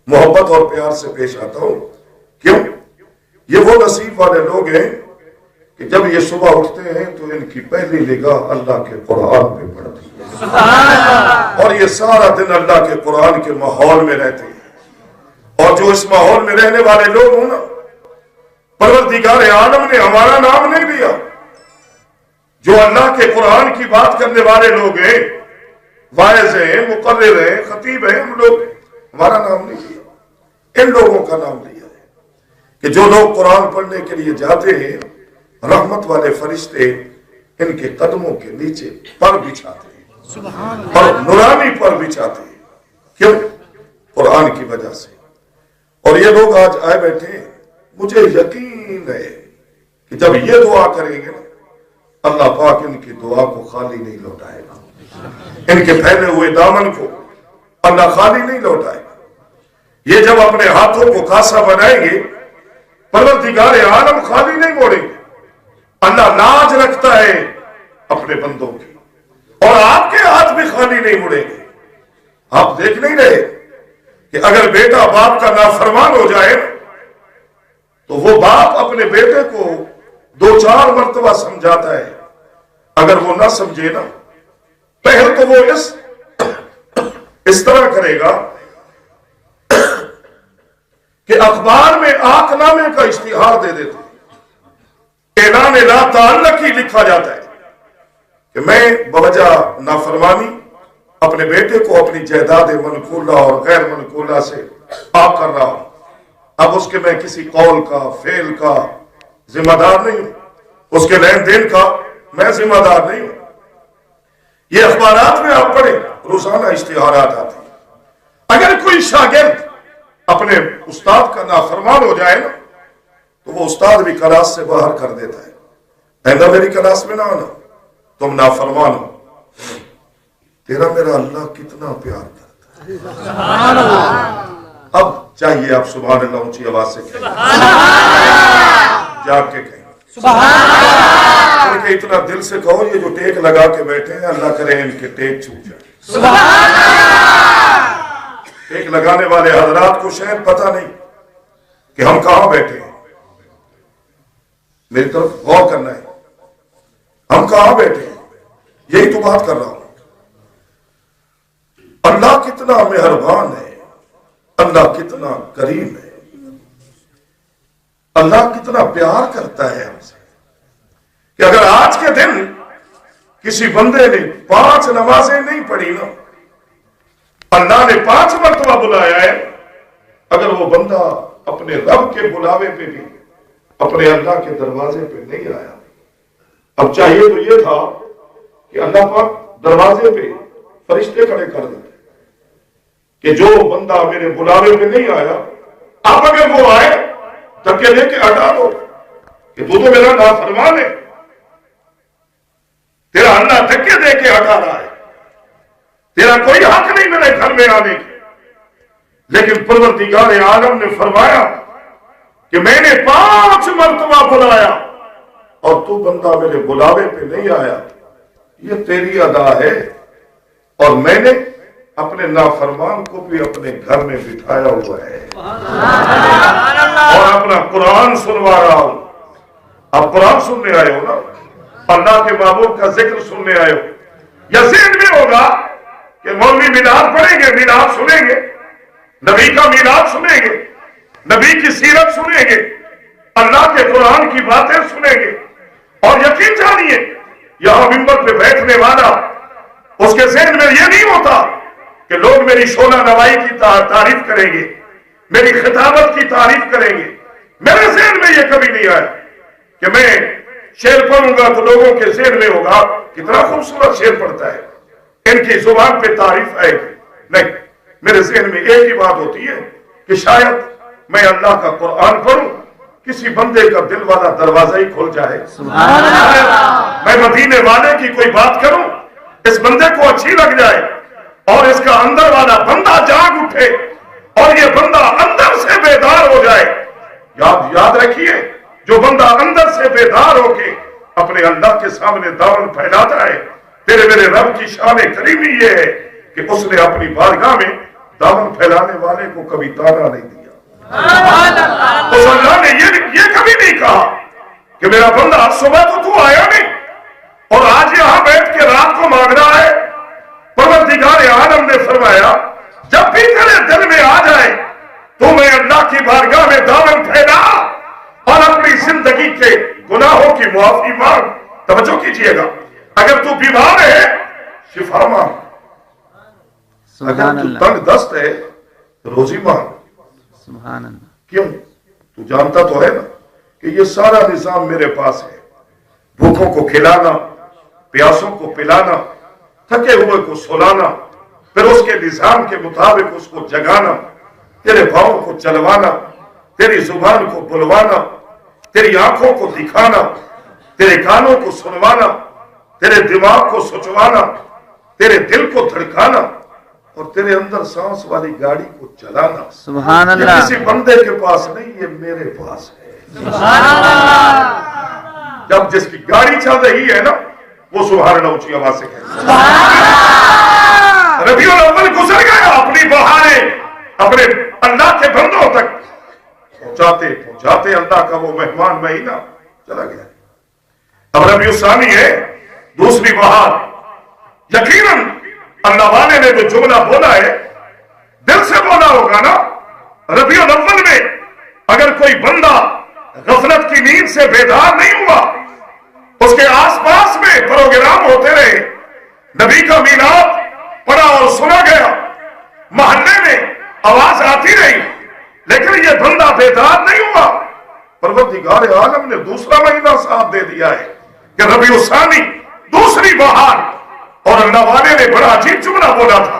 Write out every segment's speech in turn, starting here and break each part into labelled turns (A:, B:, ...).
A: محبت اور پیار سے پیش آتا ہوں. کیوں؟ یہ وہ نصیب والے لوگ ہیں کہ جب یہ صبح اٹھتے ہیں تو ان کی پہلی نگاہ اللہ کے قرآن پہ پڑتی ہے اور یہ سارا دن اللہ کے قرآن کے ماحول میں رہتے ہیں. اور جو اس ماحول میں رہنے والے لوگ ہوں نا، پروردگار عالم نے ہمارا نام نہیں لیا. جو اللہ کے قرآن کی بات کرنے والے لوگ ہیں، واعظ ہیں، مقرر ہیں، خطیب ہیں، ہم لوگ ہمارا نام نہیں لیا، ان لوگوں کا نام لیا ہے کہ جو لوگ قرآن پڑھنے کے لیے جاتے ہیں، رحمت والے فرشتے ان کے قدموں کے نیچے پر بچھاتے ہیں اور نورانی پر بچھاتے ہیں. کیوں؟ قرآن کی وجہ سے. اور یہ لوگ آج آئے بیٹھے ہیں، مجھے یقین ہے کہ جب یہ دعا کریں گے نا، اللہ پاک ان کی دعا کو خالی نہیں لوٹائے گا، ان کے پھیلے ہوئے دامن کو اللہ خالی نہیں لوٹائے گا. یہ جب اپنے ہاتھوں کو کاسا بنائیں گے، پروردگار عالم خالی نہیں موڑیں گے. اللہ لاج رکھتا ہے اپنے بندوں کی، اور آپ کے ہاتھ بھی خالی نہیں مڑیں گے. آپ دیکھ نہیں رہے کہ اگر بیٹا باپ کا نافرمان ہو جائے تو وہ باپ اپنے بیٹے کو 2-4 مرتبہ سمجھاتا ہے. اگر وہ نہ سمجھے نا، پہل تو وہ اس طرح کرے گا کہ اخبار میں آق نامے کا اشتہار دے دیتے، اعلان لا تعلق ہی لکھا جاتا ہے کہ میں بوجہ نافرمانی اپنے بیٹے کو اپنی جائیداد منقولہ اور غیر منقولہ سے آگ کر رہا ہوں. اب اس کے میں کسی قول کا، فعل کا ذمہ دار نہیں ہوں، اس کے لین دین کا میں ذمہ دار نہیں ہوں. یہ اخبارات میں آپ پڑھیں، روزانہ اشتہارات آتے ہیں. اگر کوئی شاگرد اپنے استاد کا نافرمان ہو جائے نا، تو وہ استاد بھی کلاس سے باہر کر دیتا ہے. آئندہ میری کلاس میں نہ آنا، تم نافرمان ہو. تیرا میرا اللہ کتنا پیار کرتا ہے. اب چاہیے آپ سبحان اللہ اونچی آواز سے کہیں، جا کے کہیں کہ اتنا دل سے کہو. یہ جو ٹیک لگا کے بیٹھے ہیں، اللہ کرے ان کے ٹیک چھوٹ جائے. ٹیک لگانے والے حضرات کو شاید پتہ نہیں کہ ہم کہاں بیٹھے ہیں. میری طرف غور کرنا ہے، ہم کہاں بیٹھے ہیں. یہی تو بات کر رہا ہوں. اللہ کتنا مہربان ہے، اللہ کتنا کریم ہے، اللہ کتنا پیار کرتا ہے ہم سے کہ اگر آج کے دن کسی بندے نے 5 نمازیں نہیں پڑھی نا، اللہ نے 5 مرتبہ بلایا ہے. اگر وہ بندہ اپنے رب کے بلاوے پہ بھی اپنے اللہ کے دروازے پہ نہیں آیا، اب چاہیے تو یہ تھا کہ اللہ پاک دروازے پہ فرشتے کھڑے کر دیتے کہ جو بندہ میرے بلاوے پہ نہیں آیا، اب اگر وہ آئے دھکے دے کے ہٹا دو کہ تو میرا نافرمان ہے. تیرا اللہ دھکے دے کے ہٹا رہا ہے، تیرا کوئی حق نہیں میرے گھر میں آنے کی. لیکن پروردگار عالم نے فرمایا کہ میں نے 5 مرتبہ بلایا اور تو بندہ میرے بلاوے پہ نہیں آیا. یہ تیری ادا ہے، اور میں نے اپنے نافرمان کو بھی اپنے گھر میں بٹھایا ہوا ہے اور اپنا قرآن سنوا رہا ہوں. آپ قرآن سننے آئے ہو نا، اللہ کے محبوب کا ذکر سننے آئے ہو. یا ذہن میں ہوگا کہ مولوی میلاد پڑھیں گے، میلاد سنیں گے، نبی کا میلاد سنیں گے، نبی کی سیرت سنیں گے، اللہ کے قرآن کی باتیں سنیں گے. اور یقین جانیے، یہاں منبر پہ بیٹھنے والا اس کے ذہن میں یہ نہیں ہوتا کہ لوگ میری شعلہ نوائی کی تعریف کریں گے، میری خطابت کی تعریف کریں گے. میرے ذہن میں یہ کبھی نہیں آیا کہ میں شعر پڑھوں گا تو لوگوں کے ذہن میں ہوگا کتنا خوبصورت شعر پڑھتا ہے، ان کی زبان پہ تعریف آئے گی. نہیں، میرے ذہن میں ایک ہی بات ہوتی ہے کہ شاید میں اللہ کا قرآن پڑھوں، کسی بندے کا دل والا دروازہ ہی کھل جائے. میں مدینے والے کی کوئی بات کروں، اس بندے کو اچھی لگ جائے اور اس کا اندر والا بندہ جاگ اٹھے اور یہ بندہ اندر سے بیدار ہو جائے. یاد رکھیے، جو بندہ اندر سے بیدار ہو کے اپنے اللہ کے سامنے دامن پھیلاتا ہے، تیرے میرے رب کی شان کریمی یہ ہے کہ کہ اس نے اپنی بارگاہ میں دامن پھیلانے والے کو کبھی تانا نہیں دیا۔ اس اللہ نے یہ کبھی نہیں کہا کہ میرا بندہ صبح تو آیا نہیں اور آج یہاں بیٹھ کے رات کو مانگ رہا ہے۔ پروردگار عالم نے فرمایا جب بھی تیرے دل میں آ جائے تو میں اللہ کی بارگاہ میں دامن پھیلا اور اپنی زندگی کے گناہوں کی معافی مانگ۔ توجہ کیجئے گا، اگر تو بیمار ہے شفا مانگ، اگر تو تنگ دست ہے روزی مانگ۔
B: سبحان اللہ۔
A: کیوں؟ تو جانتا تو ہے نا کہ یہ سارا نظام میرے پاس ہے، بھوکوں کو کھلانا، پیاسوں کو پلانا، تھکے ہوئے کو سلانا، پھر اس کے نظام کے مطابق اس کو جگانا، تیرے پاؤں کو چلوانا، تیری زبان کو بلوانا، تیری آنکھوں کو دکھانا، تیرے کانوں کو سنوانا، تیرے دماغ کو سوچوانا، تیرے دل کو دھڑکانا اور تیرے اندر سانس والی گاڑی کو چلانا۔
B: سبحان
A: یہ
B: اللہ۔
A: کسی بندے کے پاس نہیں، یہ میرے پاس ہے۔
B: سبحان اللہ۔
A: جب جس کی گاڑی چل رہی ہے نا وہ سبحان اللہ اونچی آواز سے کہے۔ ربیع الاول گزر گیا، اپنی بہاریں اپنے اللہ کے بندوں تک پہنچاتے اللہ کا وہ مہمان مہینہ چلا گیا۔ اب ربیع الثانی ہے، دوسری بہار۔ یقیناً اللہ والے نے جو جملہ بولا ہے دل سے بولا ہوگا نا۔ ربیع الاول میں اگر کوئی بندہ غفلت کی نیند سے بیدار نہیں ہوا، اس کے آس پاس میں پروگرام ہوتے رہے، نبی کا میلاد پڑھا اور سنا گیا، محلے میں آواز آتی رہی، لیکن یہ بندہ بیدار نہیں ہوا، پروردگار عالم نے دوسرا مہینہ ساتھ دے دیا ہے کہ ربیع الثانی دوسری بہار۔ اور اللہ والے نے بڑا عجیب جملہ بولا تھا،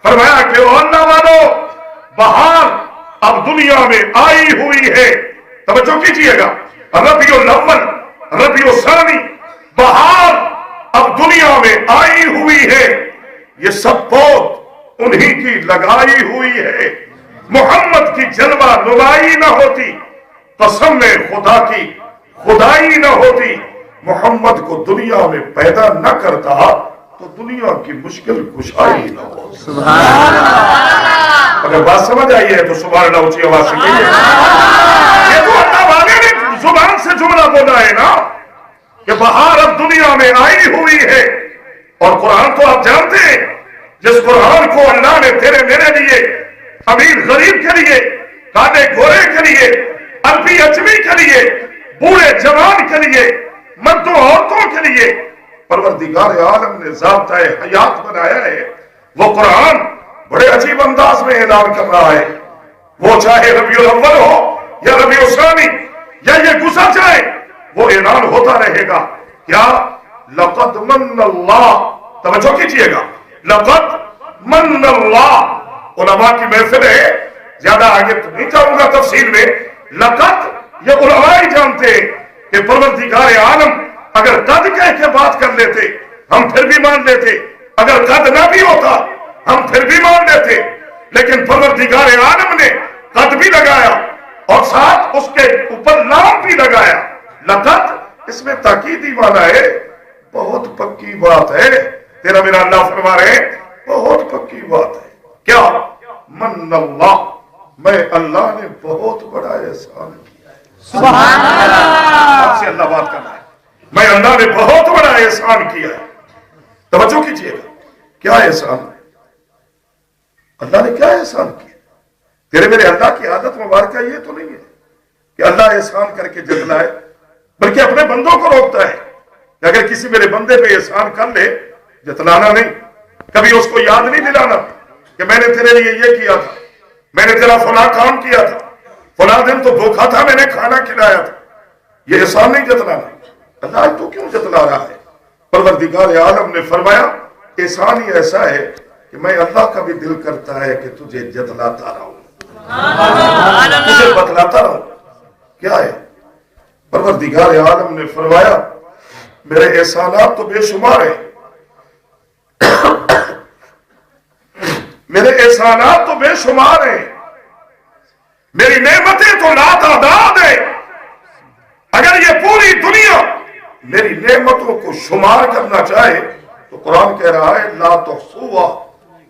A: فرمایا کہ او اللہ والو، بہار اب دنیا میں آئی ہوئی ہے۔ توجہ کیجئے گا، ربیع الاول، ربیع الثانی، بہار اب دنیا میں آئی ہوئی ہے۔ یہ سب پود انہی کی لگائی ہوئی ہے۔ محمد کی جلوہ نمائی نہ ہوتی، قسم میں خدا کی خدائی نہ ہوتی، محمد کو دنیا میں پیدا نہ کرتا تو دنیا کی مشکل کشائی نہ ہوتی۔
B: سبحان اللہ۔
A: اگر بات سمجھ آئی ہے تو سبحان اللہ اونچی آواز سے کہیے۔ یہ تو اللہ والے نے زبان سے جملہ بولا ہے نا کہ بہار اب دنیا میں آئی ہوئی ہے۔ اور قرآن تو آپ جانتے ہیں، جس قرآن کو اللہ نے تیرے میرے لیے، امیر غریب کے لیے، کالے گورے کے لیے، عربی اجمی کے لیے، بوڑھے جوان کے لیے، مردوں عورتوں کے لیے پروردگار عالم نے ضابطۂ حیات بنایا ہے، وہ قرآن بڑے عجیب انداز میں اعلان کر رہا ہے۔ وہ چاہے ربیع الاول ہو یا ربیع الثانی یا یہ گزر جائے، وہ اعلان ہوتا رہے گا۔ کیا؟ لقد من اللہ، توجہ کیجئے گا، لقد من اللہ۔ علماء کی محفل ہے، زیادہ آگے تو نہیں جاؤں گا تفصیل میں۔ لقد یہ علماء ہی جانتے ہیں کہ پروردگار عالم اگر قد کہہ کے بات کر لیتے ہم پھر بھی مان لیتے، اگر قد نہ بھی ہوتا ہم پھر بھی مان لیتے، لیکن پروردگار عالم نے قد بھی لگایا اور ساتھ اس کے اوپر نام بھی لگایا۔ لقد اس میں تاکیدی معنی ہے، بہت پکی بات ہے۔ تیرا میرا اللہ فرما رہے ہیں بہت پکی بات ہے۔ کیا؟ من اللہ، میں اللہ نے بہت بڑا احسان کیا ہے۔
B: سبحان اللہ۔
A: آپ سے اللہ بات کرنا ہے، میں اللہ نے بہت بڑا احسان کیا ہے۔ توجہ کیجئے گا، کیا احسان ہے؟ اللہ نے کیا احسان کیا؟ تیرے میرے اللہ کی عادت مبارکہ یہ تو نہیں ہے کہ اللہ احسان کر کے جتلائے، بلکہ اپنے بندوں کو روکتا ہے کہ اگر کسی میرے بندے پہ احسان کر لے، جتلانا نہیں، کبھی اس کو یاد نہیں دلانا کہ میں نے تیرے لیے یہ کیا تھا، میں نے تیرا فلاں کام کیا تھا، فلاں دن تو بھوکا تھا میں نے کھانا کھلایا تھا۔ یہ احسان نہیں جتلانا۔ اللہ تو کیوں جتلا رہا ہے؟ پروردگار عالم نے فرمایا احسان ہی ایسا ہے کہ میں اللہ کا بھی دل کرتا ہے کہ تجھے جتلاتا رہوں، تجھے بتلاتا رہوں۔ کیا ہے؟ پروردگار عالم نے فرمایا میرے احسانات تو بے شمار ہیں، میرے احسانات تو بے شمار ہیں، میری نعمتیں تو لا تعداد ہیں۔ اگر یہ پوری دنیا میری نعمتوں کو شمار کرنا چاہے تو قرآن کہہ رہا ہے لا تحصوها،